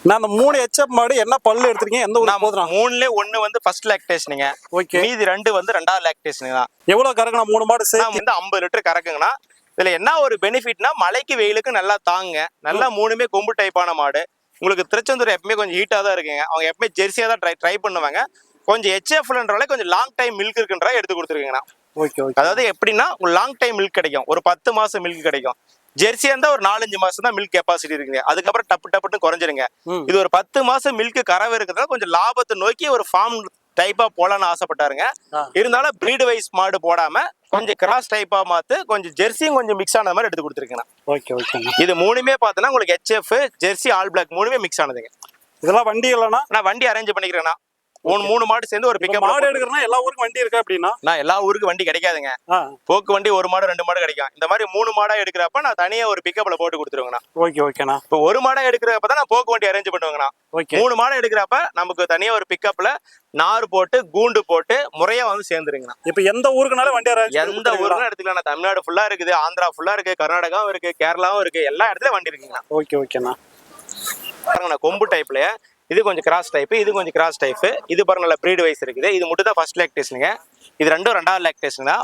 நான் அந்த 3 HF மாடு என்ன பல்லு எடுத்திருக்கீங்க? எந்த ஊருக்கு நான் போதுனா? 3ல 1 வந்து ஃபர்ஸ்ட் லாக்டேஷனுங்க. ஓகே. மீதி 2 வந்து 2வது லாக்டேஷனுங்க. எவ்வளவு கறக்குனா 3 மாடு சேர்த்து? வந்து 50 லிட்டர் கறக்குங்கண்ணா. இதுல என்ன ஒரு பெனிஃபிட்னா மழைக்கு வெயிலுக்கு நல்லா தாங்குங்க. நல்லா 3மே கொம்பு டைப்பான மாடு. உங்களுக்கு திருச்செந்தூர் எப்பவுமே கொஞ்சம் ஹீட்டா தான் இருக்குங்க. அவங்க எப்பவுமே ஜெர்சியா தான் ட்ரை பண்ணுவாங்க. கொஞ்சம் HFன்றனால கொஞ்சம் லாங் டைம் மில்க் இருக்குன்றா எடுத்து கொடுத்துருக்கீங்கண்ணா. Okay okay. அதாவது எப்படின்னா லாங் டைம் மில்க் கிடைக்கும். ஒரு 10 மாசம் மில்க் கிடைக்கும். ஜெர்சியா இருந்தா ஒரு 4-5 மாசம் தான் மில்க் கெப்பாசிட்டி இருக்குங்க. அதுக்கப்புறம் டப்புன்னு குறைஞ்சிருங்க. இது ஒரு 10 மாசம் மில்க் கறவை இருக்கிறதுனால கொஞ்சம் லாபத்தை நோக்கி ஒரு ஃபார்ம் டைப்பா போலான்னு ஆசைப்பட்டாருங்க. இருந்தாலும் பிரீடு வைஸ் மாடு போடாம கொஞ்சம் கிராஸ் டைப்பா மாத்து கொஞ்சம் ஜெர்சியும் கொஞ்சம் மிக்ஸ் ஆன மாதிரி எடுத்து கொடுத்துருக்கேன். Okay okay. இது 3மே பார்த்தோன்னா உங்களுக்கு HF ஜெர்சி ஆல் பிளாக் 3மே மிக்ஸ் ஆனதுங்க. இதெல்லாம் வண்டி இல்லைன்னா நான் வண்டி அரேஞ்ச் பண்ணிக்கிறேன்னா 3 மாடு சேர்ந்து ஒரு பிக்கப் மாடு எடுக்கிறனா எல்லா ஊருக்கும் வண்டி இருக்கா? அப்படின்னா நான் எல்லா ஊருக்கு வண்டி கிடைக்காதுங்க. போக்கு வண்டி 1 மாடு 2 மாடு கிடைக்கும். இந்த மாதிரி 3 மாடா எடுக்கிறப்ப நான் தனியா ஒரு பிக்கப்ல போட்டு கொடுத்துருவேங்கண்ணா. ஓகே ஓகேண்ணா. இப்போ 1 மாடா எடுக்கிறப்ப தான் நான் போக்கு வண்டி அரேஞ்ச் பண்ணுவேங்கண்ணா. 3 மாடா எடுக்கிறப்ப நமக்கு தனியா ஒரு பிக்கப்ல நார் போட்டு கூண்டு போட்டு முறையா வந்து சேர்ந்துருங்கண்ணா. இப்போ எந்த ஊருக்குனாலும் வண்டி அரேஞ்ச் எந்த ஊருக்கும் எடுத்துக்கலாம். தமிழ்நாடு ஃபுல்லா இருக்குது, ஆந்திரா ஃபுல்லா இருக்கு, கர்நாடகாவும் இருக்கு, கேரளாவும் இருக்கு, எல்லா இடத்துலயும் வண்டி இருக்குங்கண்ணா. ஓகே ஓகேண்ணா. பாருங்கண்ணா கொம்பு டைப்ல இது கொஞ்சம் கிராஸ் டைப், இது கொஞ்சம் கிராஸ் டைப். இது பாருங்க நல்ல பிரீடு வைஸ் இருக்குது. இது மட்டும் தான் ஃபர்ஸ்ட் லாக்டேஷனுங்க. இது 2வது லாக்டேஷன் தான்.